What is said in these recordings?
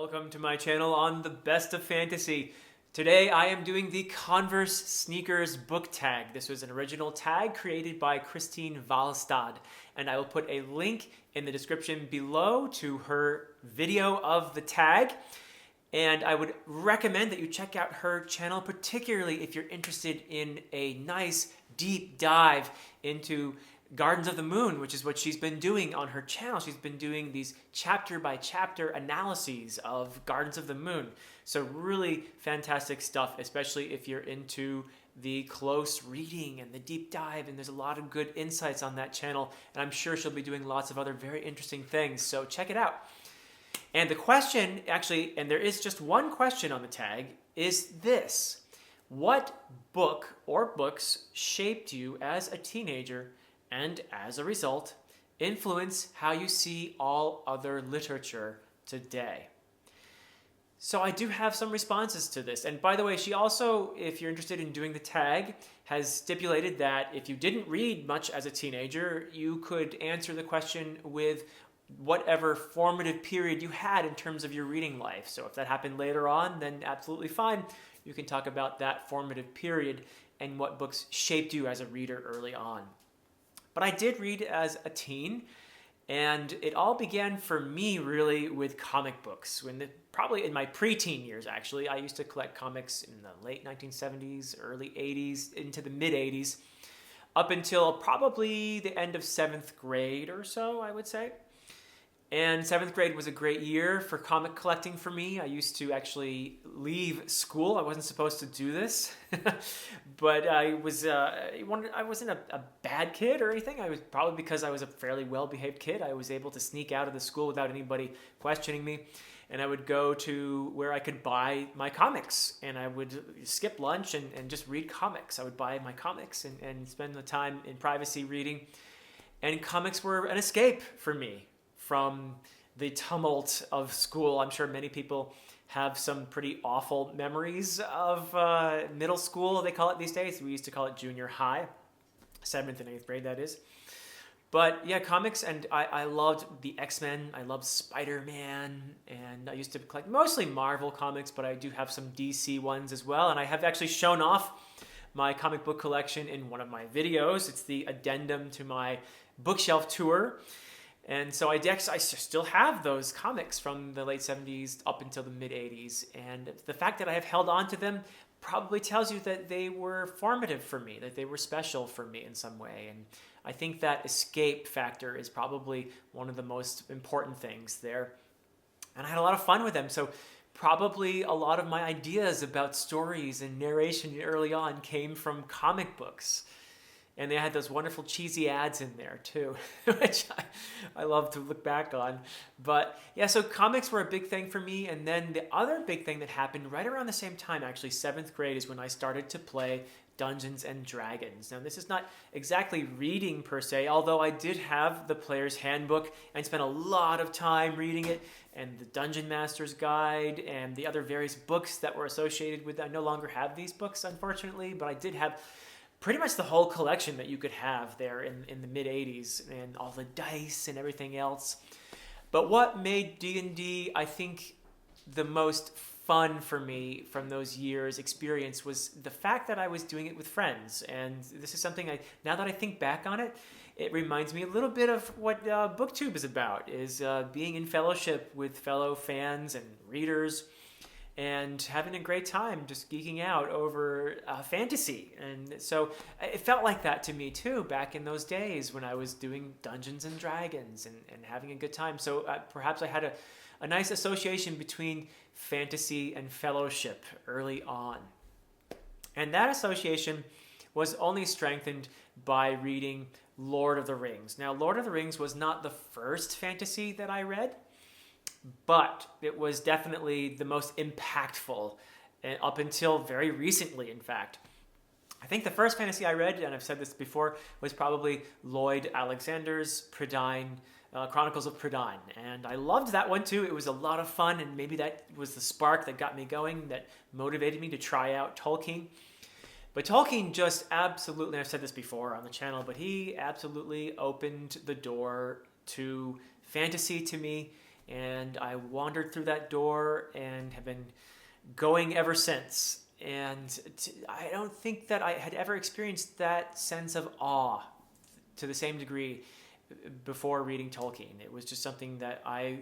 Welcome to my channel on the best of fantasy. Today I am doing the Converse sneakers book tag. This was an original tag created by Christine Valstad, and I will put a link in the description below to her video of the tag. And I would recommend that you check out her channel, particularly if you're interested in a nice deep dive into Gardens of the Moon, which is what she's been doing on her channel. She's been doing these chapter by chapter analyses of Gardens of the Moon. So really fantastic stuff, especially if you're into the close reading and the deep dive, and there's a lot of good insights on that channel, and I'm sure she'll be doing lots of other very interesting things, so check it out. And the question, actually, and there is just one question on the tag, is this: what book or books shaped you as a teenager and, as a result, influence how you see all other literature today? So I do have some responses to this. And by the way, she also, if you're interested in doing the tag, has stipulated that if you didn't read much as a teenager, you could answer the question with whatever formative period you had in terms of your reading life. So if that happened later on, then absolutely fine. You can talk about that formative period and what books shaped you as a reader early on. But I did read as a teen, and it all began for me really with comic books. Probably in my preteen years, actually. I used to collect comics in the late 1970s, early 80s, into the mid 80s, up until probably the end of 7th grade or so, I would say. And 7th grade was a great year for comic collecting for me. I used to actually leave school. I wasn't supposed to do this, but I wasn't a bad kid or anything. I was probably because I was a fairly well-behaved kid. I was able to sneak out of the school without anybody questioning me. And I would go to where I could buy my comics, and I would skip lunch and just read comics. I would buy my comics and spend the time in privacy reading. And comics were an escape for me from the tumult of school. I'm sure many people have some pretty awful memories of middle school, they call it these days. We used to call it junior high, 7th and 8th grade, that is. But yeah, comics, and I loved the X-Men, I loved Spider-Man, and I used to collect mostly Marvel comics, but I do have some DC ones as well, and I have actually shown off my comic book collection in one of my videos. It's the addendum to my bookshelf tour. And so I still have those comics from the late 70s up until the mid 80s. And the fact that I have held on to them probably tells you that they were formative for me, that they were special for me in some way. And I think that escape factor is probably one of the most important things there. And I had a lot of fun with them. So probably a lot of my ideas about stories and narration early on came from comic books. And they had those wonderful cheesy ads in there too, which I love to look back on. But yeah, so comics were a big thing for me. And then the other big thing that happened right around the same time, actually 7th grade, is when I started to play Dungeons and Dragons. Now, this is not exactly reading per se, although I did have the Player's Handbook and spent a lot of time reading it, and the Dungeon Master's Guide and the other various books that were associated with it. I no longer have these books, unfortunately, but I did have pretty much the whole collection that you could have there in the mid-80s, and all the dice and everything else. But what made D&D, I think, the most fun for me from those years' experience was the fact that I was doing it with friends. And this is something now that I think back on it, it reminds me a little bit of what BookTube is about, is being in fellowship with fellow fans and readers, and having a great time just geeking out over fantasy. And so it felt like that to me too back in those days when I was doing Dungeons and Dragons and having a good time. So perhaps I had a nice association between fantasy and fellowship early on. And that association was only strengthened by reading Lord of the Rings. Now, Lord of the Rings was not the first fantasy that I read, but it was definitely the most impactful up until very recently, in fact. I think the first fantasy I read, and I've said this before, was probably Lloyd Alexander's Prydain, Chronicles of Prydain. And I loved that one too. It was a lot of fun, and maybe that was the spark that got me going, that motivated me to try out Tolkien. But Tolkien just absolutely, I've said this before on the channel, but he absolutely opened the door to fantasy to me And I wandered through that door and have been going ever since. And I don't think that I had ever experienced that sense of awe to the same degree before reading Tolkien. It was just something that I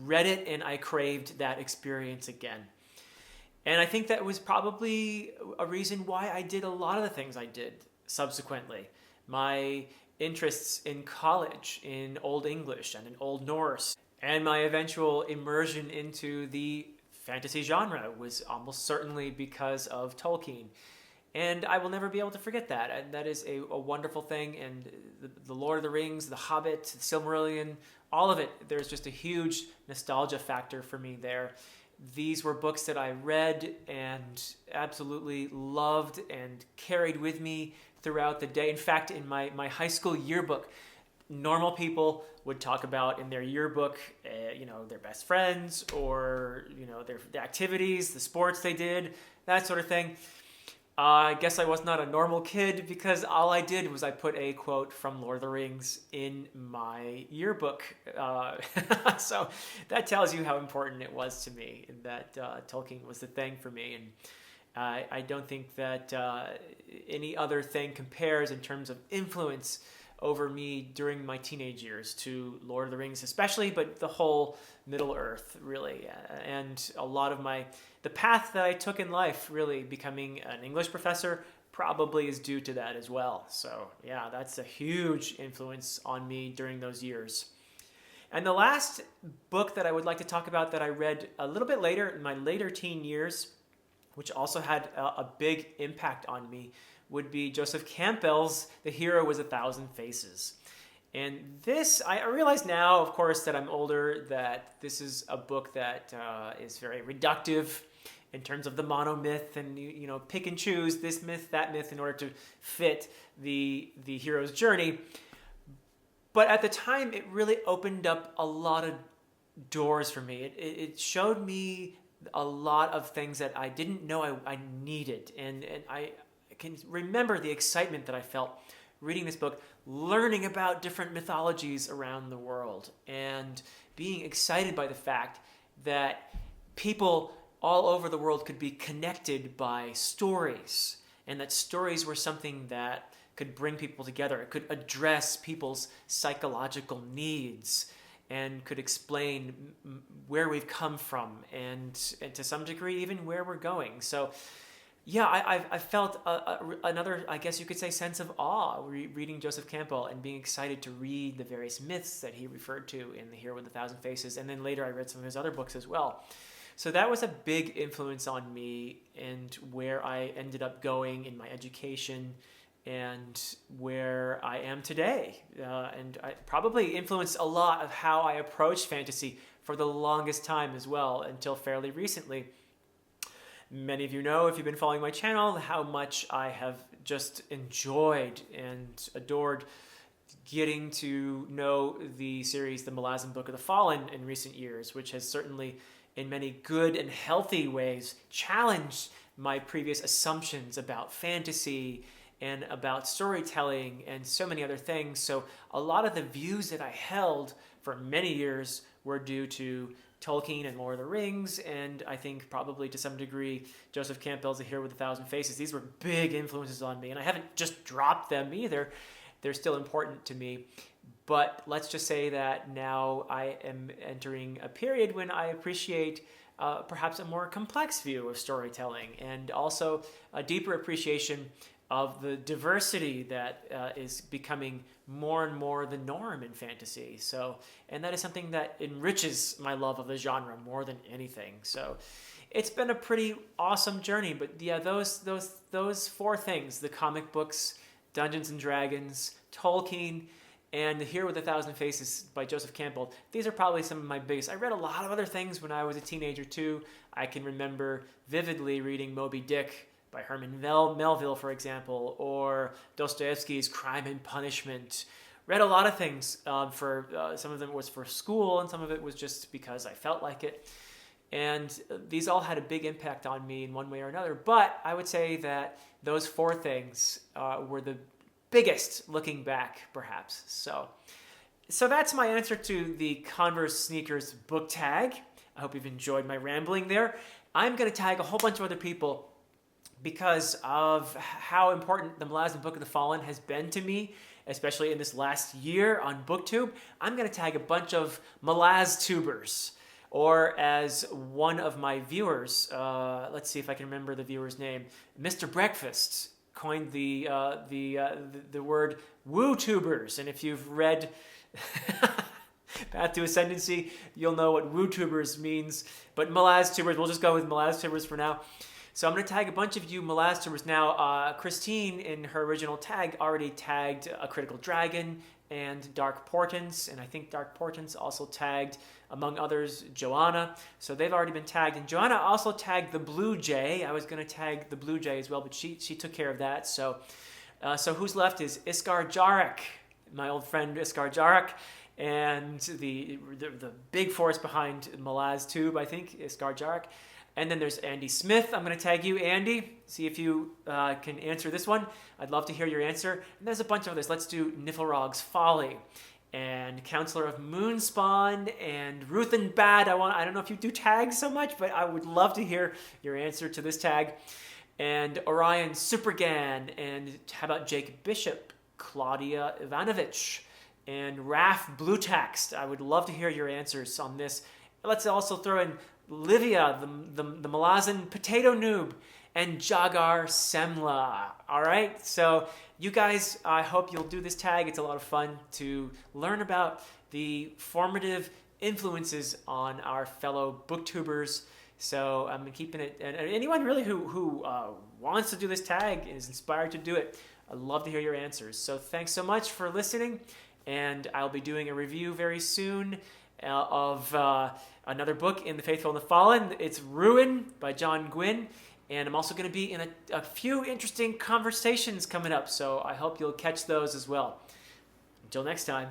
read it and I craved that experience again. And I think that was probably a reason why I did a lot of the things I did subsequently. My interests in college, in Old English and in Old Norse, and my eventual immersion into the fantasy genre was almost certainly because of Tolkien. And I will never be able to forget that. And that is a wonderful thing. And the Lord of the Rings, The Hobbit, the Silmarillion, all of it, there's just a huge nostalgia factor for me there. These were books that I read and absolutely loved and carried with me throughout the day. In fact, in my high school yearbook, normal people would talk about in their yearbook, their best friends or, their activities, the sports they did, that sort of thing. I guess I was not a normal kid because all I did was I put a quote from Lord of the Rings in my yearbook. So that tells you how important it was to me that Tolkien was the thing for me. And I don't think that any other thing compares in terms of influence over me during my teenage years to Lord of the Rings especially, but the whole Middle Earth really. And a lot of the path that I took in life, really becoming an English professor, probably is due to that as well. So yeah, that's a huge influence on me during those years. And the last book that I would like to talk about that I read a little bit later, in my later teen years, which also had a big impact on me, would be Joseph Campbell's The Hero with a Thousand Faces. And this, I realize now, of course, that I'm older, that this is a book that is very reductive in terms of the monomyth, and pick and choose this myth, that myth, in order to fit the hero's journey. But at the time, it really opened up a lot of doors for me. It showed me a lot of things that I didn't know I needed, and I can remember the excitement that I felt reading this book, learning about different mythologies around the world, and being excited by the fact that people all over the world could be connected by stories, and that stories were something that could bring people together. It could address people's psychological needs and could explain where we've come from and to some degree even where we're going. So yeah, I felt another, I guess you could say, sense of awe reading Joseph Campbell and being excited to read the various myths that he referred to in The Hero with a Thousand Faces. And then later I read some of his other books as well. So that was a big influence on me and where I ended up going in my education and where I am today. And I probably influenced a lot of how I approached fantasy for the longest time as well, until fairly recently. Many of you know, if you've been following my channel, how much I have just enjoyed and adored getting to know the series The Malazan Book of the Fallen in recent years, which has certainly, in many good and healthy ways, challenged my previous assumptions about fantasy and about storytelling and so many other things. So a lot of the views that I held for many years were due to Tolkien and Lord of the Rings, and I think probably to some degree Joseph Campbell's The Hero with a Thousand Faces. These were big influences on me, and I haven't just dropped them either. They're still important to me. But let's just say that now I am entering a period when I appreciate perhaps a more complex view of storytelling, and also a deeper appreciation of the diversity that is becoming more and more the norm in fantasy. So, and that is something that enriches my love of the genre more than anything. So it's been a pretty awesome journey. But yeah, those four things: the comic books, Dungeons and Dragons, Tolkien, and The Hero with a Thousand Faces by Joseph Campbell. These are probably some of my biggest. I read a lot of other things when I was a teenager too. I can remember vividly reading Moby Dick by Herman Melville, for example, or Dostoevsky's Crime and Punishment. Read a lot of things. Some of them was for school, and some of it was just because I felt like it. And these all had a big impact on me in one way or another. But I would say that those four things were the biggest looking back, perhaps. So So that's my answer to the Converse sneakers book tag. I hope you've enjoyed my rambling there. I'm going to tag a whole bunch of other people because of how important the Malazan Book of the Fallen has been to me, especially in this last year on BookTube. I'm going to tag a bunch of Malaz-tubers, or as one of my viewers, let's see if I can remember the viewer's name, Mr. Breakfast, coined the word woo-tubers. And if you've read Path to Ascendancy, you'll know what woo-tubers means. But Malaz-tubers, we'll just go with Malaz-tubers for now. So I'm going to tag a bunch of you Malaz-tubers now. Christine, in her original tag, already tagged A Critical Dragon and Dark Portents, and I think Dark Portents also tagged, among others, Joanna. So they've already been tagged. And Joanna also tagged the Blue Jay. I was going to tag the Blue Jay as well, but she took care of that. So who's left is Iskar Jarek, my old friend Iskar Jarek, and the big force behind Malaz-tube, I think, Iskar Jarek. And then there's Andy Smith. I'm going to tag you, Andy. See if you can answer this one. I'd love to hear your answer. And there's a bunch of others. Let's do Niflrog's Folly and Counselor of Moonspawn and Ruth and Bad. I don't know if you do tags so much, but I would love to hear your answer to this tag. And Orion Supergan. And how about Jake Bishop, Claudia Ivanovich, and Raf Bluetext. I would love to hear your answers on this. Let's also throw in Livia, the Malazan potato noob, and Jagar Semla. All right, so you guys, I hope you'll do this tag. It's a lot of fun to learn about the formative influences on our fellow booktubers. So I'm keeping it, and anyone really who wants to do this tag and is inspired to do it, I'd love to hear your answers. So thanks so much for listening, and I'll be doing a review very soon of another book in The Faithful and the Fallen. It's Ruin by John Gwynne, and I'm also going to be in a few interesting conversations coming up, so I hope you'll catch those as well. Until next time.